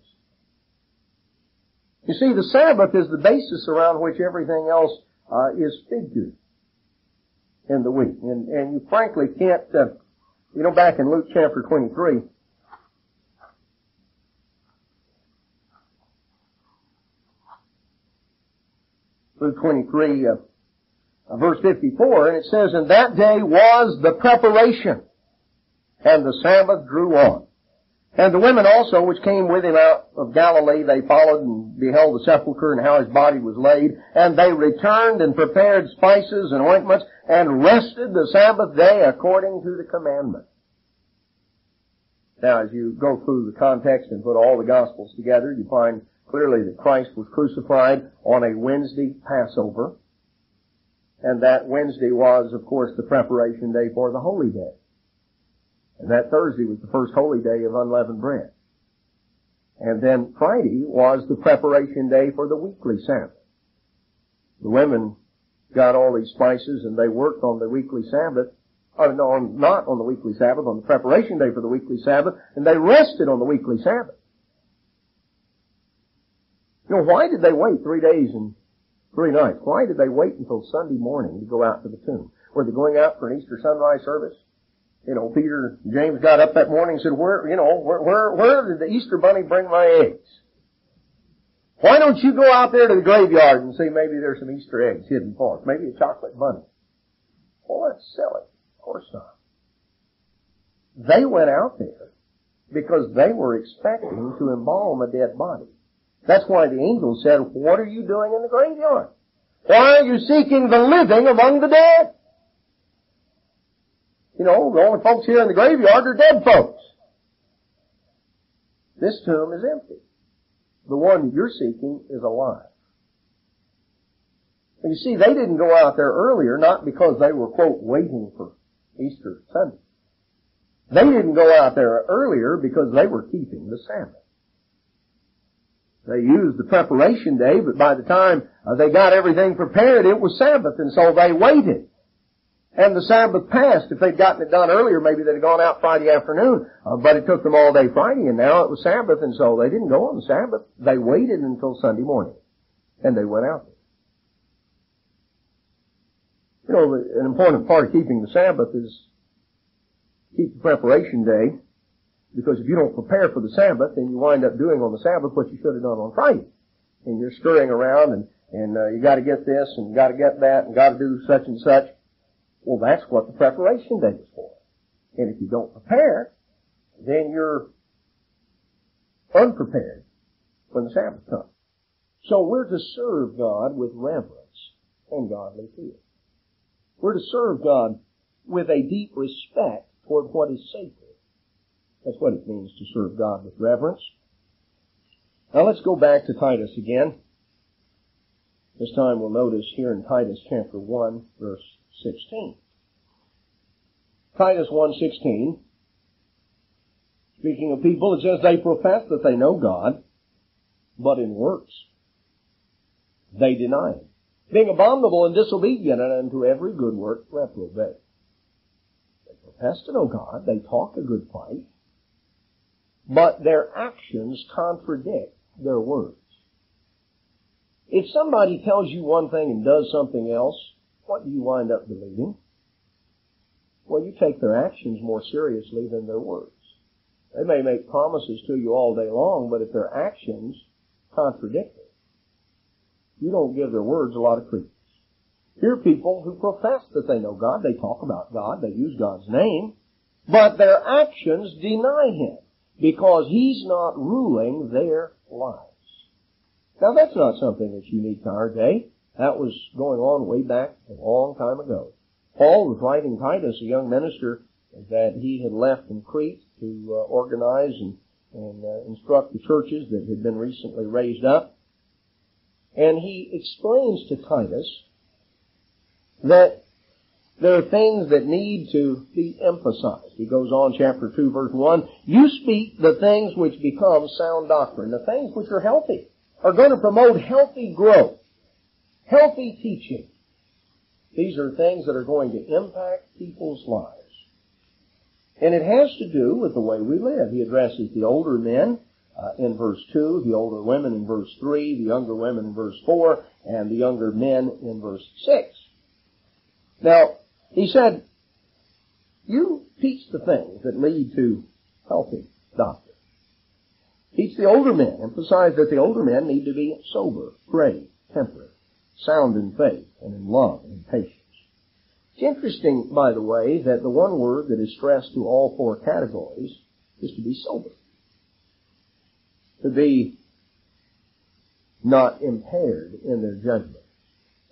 You see, the Sabbath is the basis around which everything else is figured in the week. And you frankly can't, back in Luke chapter 23, Luke 23, verse 54, and it says, "And that day was the preparation, and the Sabbath drew on. And the women also which came with him out of Galilee, they followed and beheld the sepulchre and how his body was laid. And they returned and prepared spices and ointments and rested the Sabbath day according to the commandment." Now, as you go through the context and put all the Gospels together, you find clearly that Christ was crucified on a Wednesday Passover. And that Wednesday was, of course, the preparation day for the Holy Day. And that Thursday was the first holy day of unleavened bread. And then Friday was the preparation day for the weekly Sabbath. The women got all these spices and they worked on the weekly Sabbath, not on the weekly Sabbath, on the preparation day for the weekly Sabbath, and they rested on the weekly Sabbath. Why did they wait 3 days and 3 nights? Why did they wait until Sunday morning to go out to the tomb? Were they going out for an Easter sunrise service? Peter and James got up that morning and said, where did the Easter bunny bring my eggs? Why don't you go out there to the graveyard and see maybe there's some Easter eggs hidden for us? Maybe a chocolate bunny. Well, that's silly. Of course not. They went out there because they were expecting to embalm a dead body. That's why the angel said, "What are you doing in the graveyard? Why are you seeking the living among the dead?" The only folks here in the graveyard are dead folks. This tomb is empty. The one you're seeking is alive. And you see, they didn't go out there earlier, not because they were, quote, waiting for Easter Sunday. They didn't go out there earlier because they were keeping the Sabbath. They used the preparation day, but by the time they got everything prepared, it was Sabbath, and so they waited. And the Sabbath passed. If they'd gotten it done earlier, maybe they'd have gone out Friday afternoon. But it took them all day Friday, and now it was Sabbath, and so they didn't go on the Sabbath. They waited until Sunday morning, and they went out there. An important part of keeping the Sabbath is keep the preparation day, because if you don't prepare for the Sabbath, then you wind up doing on the Sabbath what you should have done on Friday. And you're scurrying around, and you got to get this, and got to get that, and got to do such and such. Well, that's what the preparation day is for. And if you don't prepare, then you're unprepared when the Sabbath comes. So we're to serve God with reverence and godly fear. We're to serve God with a deep respect toward what is sacred. That's what it means to serve God with reverence. Now let's go back to Titus again. This time we'll notice here in Titus chapter 1, verse 16. Titus 1:16. Speaking of people, it says, "They profess that they know God, but in works they deny Him, being abominable and disobedient, and unto every good work reprobate." They profess to know God, they talk a good fight, but their actions contradict their words. If somebody tells you one thing and does something else, what do you wind up believing? Well, you take their actions more seriously than their words. They may make promises to you all day long, but if their actions contradict it, you don't give their words a lot of credence. Here are people who profess that they know God. They talk about God. They use God's name. But their actions deny Him because He's not ruling their lives. Now that's not something that's unique to our day. That was going on way back a long time ago. Paul was writing Titus, a young minister that he had left in Crete to organize and instruct the churches that had been recently raised up. And he explains to Titus that there are things that need to be emphasized. He goes on, chapter 2, verse 1, "You speak the things which become sound doctrine." The things which are healthy are going to promote healthy growth, healthy teaching. These are things that are going to impact people's lives. And it has to do with the way we live. He addresses the older men in verse 2, the older women in verse 3, the younger women in verse 4, and the younger men in verse 6. Now, he said, you teach the things that lead to healthy doctrine. Teach the older men. Emphasize that the older men need to be sober, grave, temperate, sound in faith, and in love and in patience. It's interesting, by the way, that the one word that is stressed to all four categories is to be sober. To be not impaired in their judgment.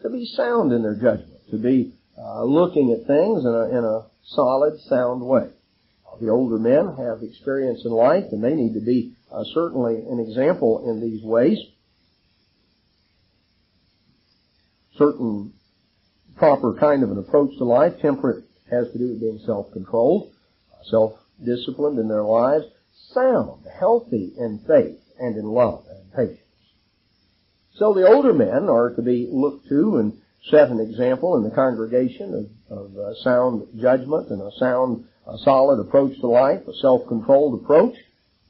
To be sound in their judgment. To be looking at things in a solid, sound way. The older men have experience in life, and they need to be certainly an example in these ways. Certain proper kind of an approach to life. Temperate has to do with being self-controlled, self-disciplined in their lives, sound, healthy in faith and in love and patience. So the older men are to be looked to and set an example in the congregation of sound judgment and a sound, solid approach to life, a self-controlled approach,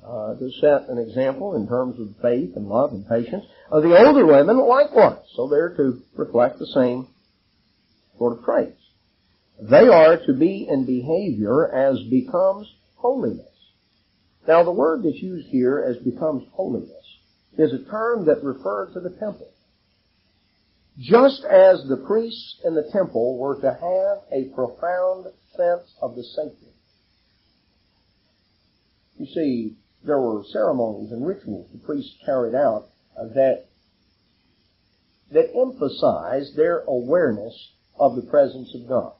to set an example in terms of faith and love and patience. The older women likewise, so they're to reflect the same sort of traits. They are to be in behavior as becomes holiness. Now the word that's used here as becomes holiness is a term that refers to the temple. Just as the priests in the temple were to have a profound sense of the sacred. You see, there were ceremonies and rituals the priests carried out that emphasized their awareness of the presence of God.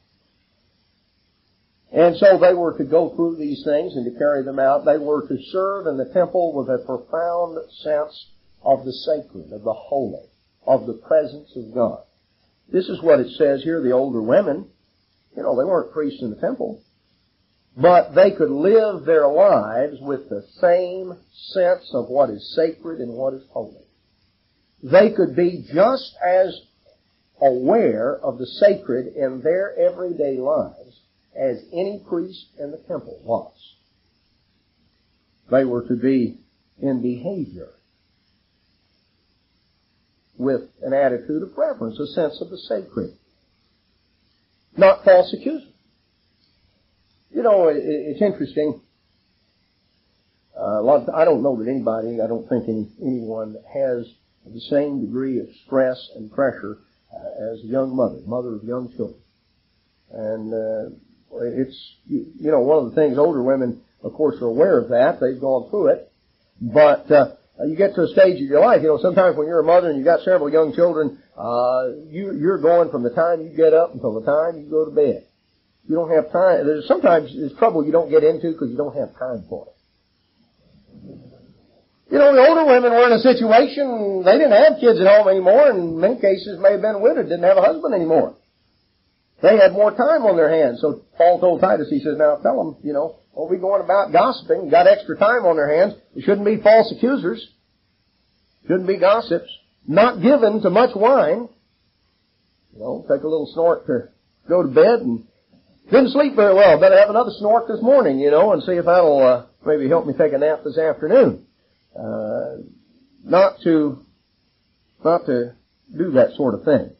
And so they were to go through these things and to carry them out. They were to serve in the temple with a profound sense of the sacred, of the holy, of the presence of God. This is what it says here. The older women, they weren't priests in the temple, but they could live their lives with the same sense of what is sacred and what is holy. They could be just as aware of the sacred in their everyday lives as any priest in the temple was. They were to be in behavior with an attitude of reverence, a sense of the sacred. Not false accusers. It's interesting. I don't know that anybody, I don't think anyone has the same degree of stress and pressure as a young mother of young children. And it's, one of the things, older women, of course, are aware of that. They've gone through it. But you get to a stage of your life, sometimes when you're a mother and you've got several young children, you're going from the time you get up until the time you go to bed. You don't have time. Sometimes there's trouble you don't get into because you don't have time for it. The older women were in a situation, they didn't have kids at home anymore, and in many cases may have been widowed, didn't have a husband anymore. They had more time on their hands. So Paul told Titus, he says, now tell them, don't be going about gossiping. Got extra time on their hands. They shouldn't be false accusers. Shouldn't be gossips. Not given to much wine. Take a little snort to go to bed and didn't sleep very well. Better have another snort this morning, and see if that'll maybe help me take a nap this afternoon. Not to do that sort of thing.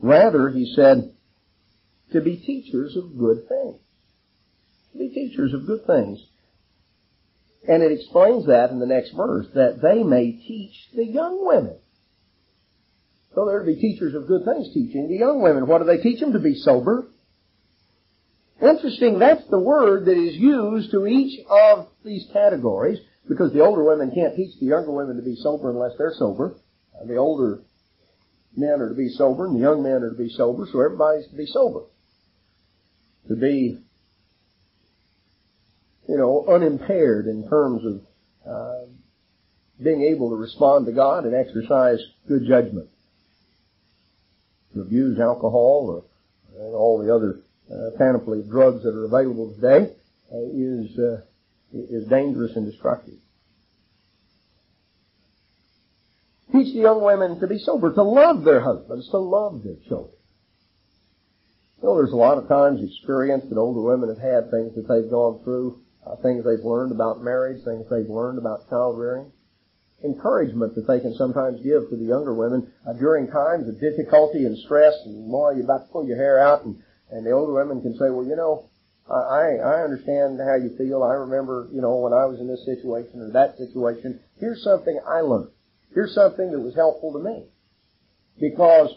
Rather, he said, to be teachers of good things. To be teachers of good things. And it explains that in the next verse, that they may teach the young women. So they're to be teachers of good things, teaching the young women. What do they teach them? To be sober. Interesting, that's the word that is used to each of these categories, because the older women can't teach the younger women to be sober unless they're sober. The older men are to be sober, and the young men are to be sober, so everybody's to be sober. To be, unimpaired in terms of being able to respond to God and exercise good judgment. To abuse alcohol or all the other panoply of drugs that are available today is dangerous and destructive. Teach the young women to be sober, to love their husbands, to love their children. There's a lot of times experience that older women have had, things that they've gone through, things they've learned about marriage, things they've learned about child rearing. Encouragement that they can sometimes give to the younger women during times of difficulty and stress, and boy, you're about to pull your hair out, and the older women can say, well, I understand how you feel. I remember, when I was in this situation or that situation. Here's something I learned. Here's something that was helpful to me. Because,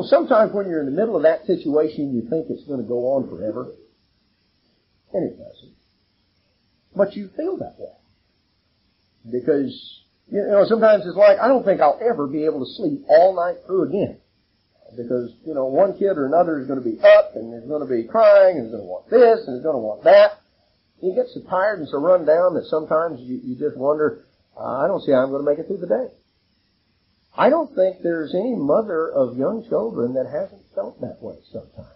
sometimes when you're in the middle of that situation, you think it's going to go on forever. And it doesn't. But you feel that way. Because, sometimes it's like, I don't think I'll ever be able to sleep all night through again. Because, one kid or another is going to be up, and is going to be crying, and is going to want this, and is going to want that. You get so tired and so run down that sometimes you just wonder, I don't see how I'm going to make it through the day. I don't think there's any mother of young children that hasn't felt that way sometimes.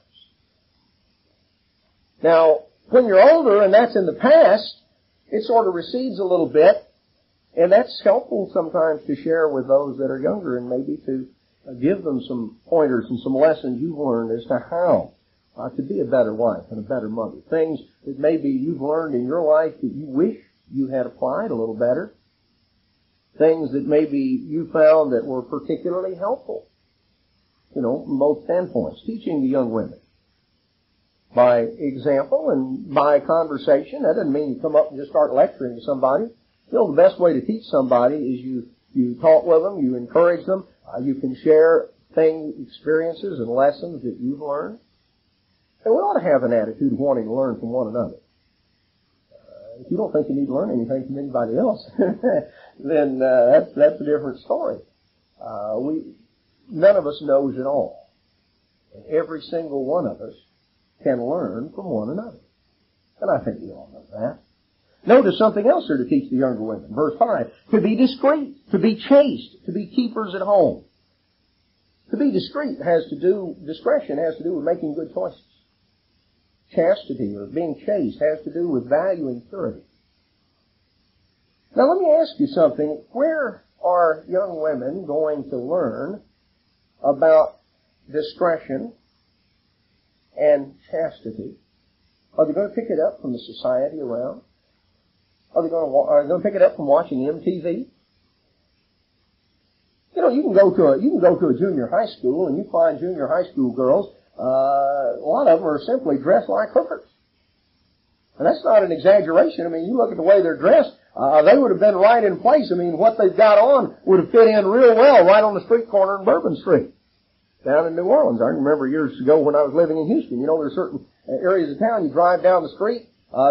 Now, when you're older and that's in the past, it sort of recedes a little bit, and that's helpful sometimes to share with those that are younger and maybe to give them some pointers and some lessons you've learned as to how to be a better wife and a better mother. Things that maybe you've learned in your life that you wish you had applied a little better. Things that maybe you found that were particularly helpful, from both standpoints. Teaching the young women by example and by conversation. That doesn't mean you come up and just start lecturing to somebody. The best way to teach somebody is you talk with them, you encourage them, you can share things, experiences, and lessons that you've learned. And we ought to have an attitude of wanting to learn from one another. If you don't think you need to learn anything from anybody else, then that's a different story. None of us knows it all. And every single one of us can learn from one another. And I think we all know that. Notice something else here to teach the younger women. Verse 5, to be discreet, to be chaste, to be keepers at home. To be discreet discretion has to do with making good choices. Chastity, or being chaste, has to do with valuing purity. Now let me ask you something. Where are young women going to learn about discretion and chastity? Are they going to pick it up from the society around? Are they going to pick it up from watching MTV? You can go to a junior high school and you find junior high school girls. A lot of them are simply dressed like hookers. And that's not an exaggeration. I mean, you look at the way they're dressed, they would have been right in place. I mean, what they've got on would have fit in real well right on the street corner in Bourbon Street down in New Orleans. I remember years ago when I was living in Houston, there's certain areas of town you drive down the street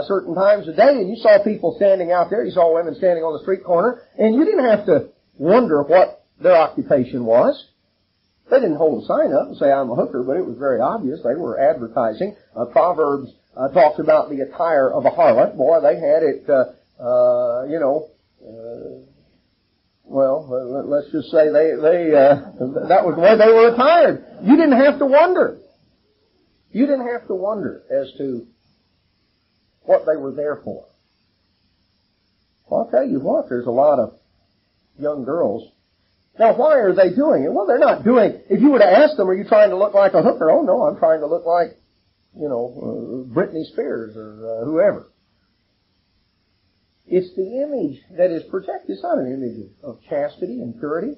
certain times a day and you saw people standing out there. You saw women standing on the street corner, and you didn't have to wonder what their occupation was. They didn't hold a sign up and say, I'm a hooker, but it was very obvious. They were advertising. Proverbs talks about the attire of a harlot. Boy, they had it, let's just say that was the way they were attired. You didn't have to wonder. You didn't have to wonder as to what they were there for. Well, I'll tell you what, there's a lot of young girls. Now, why are they doing it? Well, they're not doing, if you were to ask them, are you trying to look like a hooker? Oh, no, I'm trying to look like, Britney Spears or whoever. It's the image that is protected. It's not an image of chastity and purity.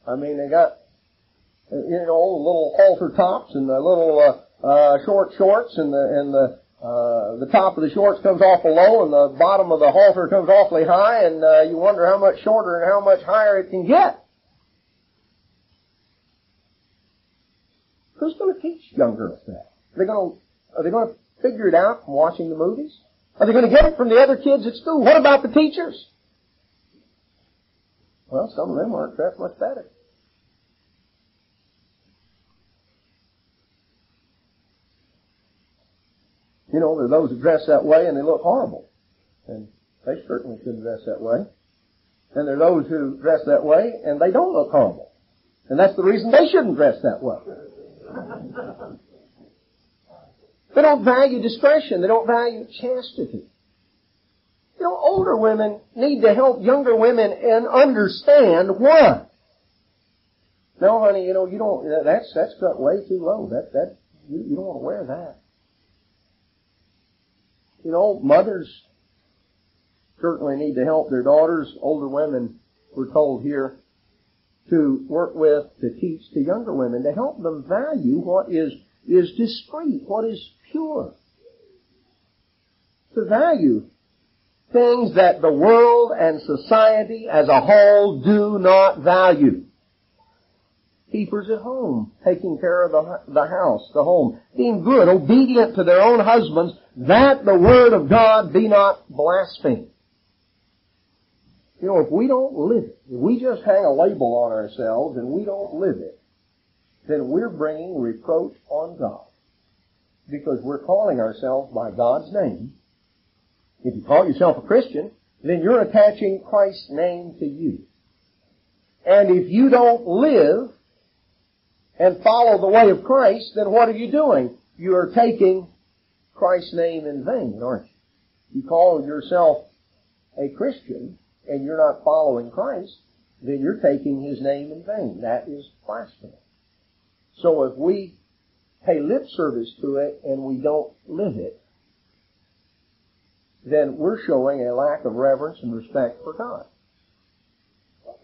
I mean, they got, the little halter tops and the little short shorts, and the top of the shorts comes awful low and the bottom of the halter comes awfully high, and you wonder how much shorter and how much higher it can get. Who's going to teach young girls that? Are they going to figure it out from watching the movies? Are they going to get it from the other kids at school? What about the teachers? Well, some of them aren't that much better. You know, there are those who dress that way and they look horrible. And they certainly shouldn't dress that way. And there are those who dress that way and they don't look horrible. And that's the reason they shouldn't dress that way. They don't value discretion. They don't value chastity. You know, older women need to help younger women and understand why. No, honey, you know, you don't, that's cut way too low. You don't want to wear that. You know, mothers certainly need to help their daughters. Older women, we're told here, to work with, to teach to younger women, to help them value what is discreet, what is pure. To value things that the world and society as a whole do not value. Keepers at home, taking care of the house, the home, being good, obedient to their own husbands, that the word of God be not blasphemed. You know, if we don't live it, if we just hang a label on ourselves and we don't live it, then we're bringing reproach on God. Because we're calling ourselves by God's name. If you call yourself a Christian, then you're attaching Christ's name to you. And if you don't live and follow the way of Christ, then what are you doing? You are taking Christ's name in vain, aren't you? You call yourself a Christian and you're not following Christ, then you're taking His name in vain. That is blasphemy. So if we pay lip service to it and we don't live it, then we're showing a lack of reverence and respect for God.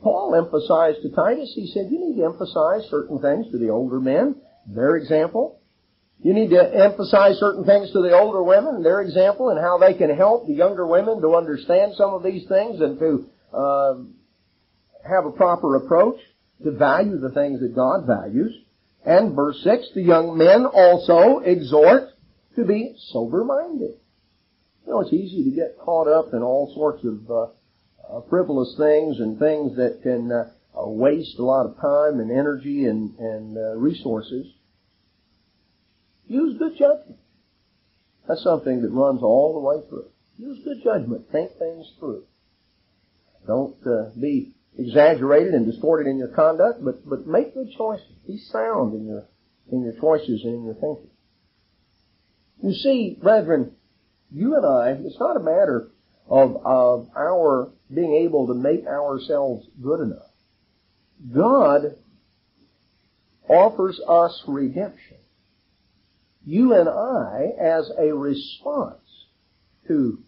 Paul emphasized to Titus, he said, you need to emphasize certain things to the older men, their example. You need to emphasize certain things to the older women, their example, and how they can help the younger women to understand some of these things and to have a proper approach, to value the things that God values. And verse 6, the young men also exhort to be sober-minded. You know, it's easy to get caught up in all sorts of frivolous things and things that can waste a lot of time and energy and resources. Use good judgment. That's something that runs all the way through. Use good judgment. Think things through. Don't be exaggerated and distorted in your conduct, but make good choices. Be sound in your choices and in your thinking. You see, brethren, you and I, it's not a matter of our being able to make ourselves good enough. God offers us redemption. You and I, as a response to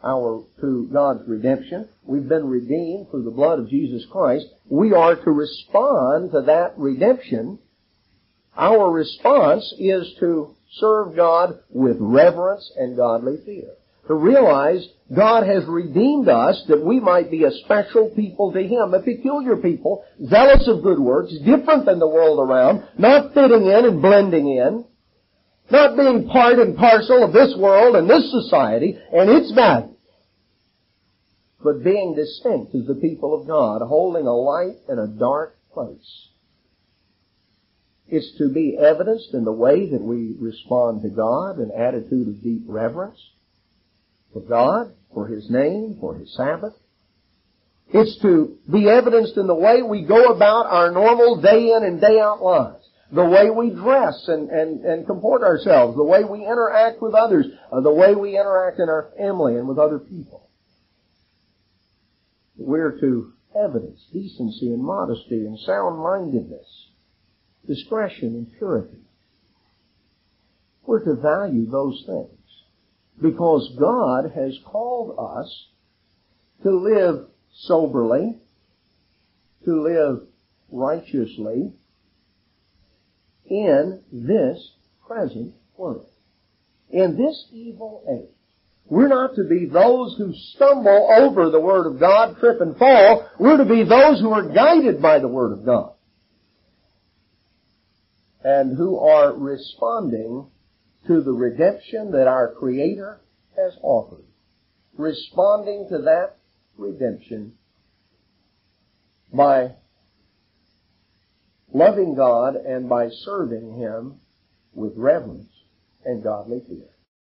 God's redemption, we've been redeemed through the blood of Jesus Christ. We are to respond to that redemption. Our response is to serve God with reverence and godly fear. To realize God has redeemed us that we might be a special people to Him, a peculiar people, zealous of good works, different than the world around, not fitting in and blending in, not being part and parcel of this world and this society and its values, but being distinct as the people of God, holding a light in a dark place. It's to be evidenced in the way that we respond to God, an attitude of deep reverence for God, for His name, for His Sabbath. It's to be evidenced in the way we go about our normal day in and day out lives. The way we dress and comport ourselves, the way we interact with others, the way we interact in our family and with other people. We're to evidence decency and modesty and sound-mindedness, discretion and purity. We're to value those things because God has called us to live soberly, to live righteously, in this present world, in this evil age. We're not to be those who stumble over the Word of God, trip and fall. We're to be those who are guided by the Word of God. and who are responding to the redemption that our Creator has offered. Responding to that redemption by loving God and by serving Him with reverence and godly fear.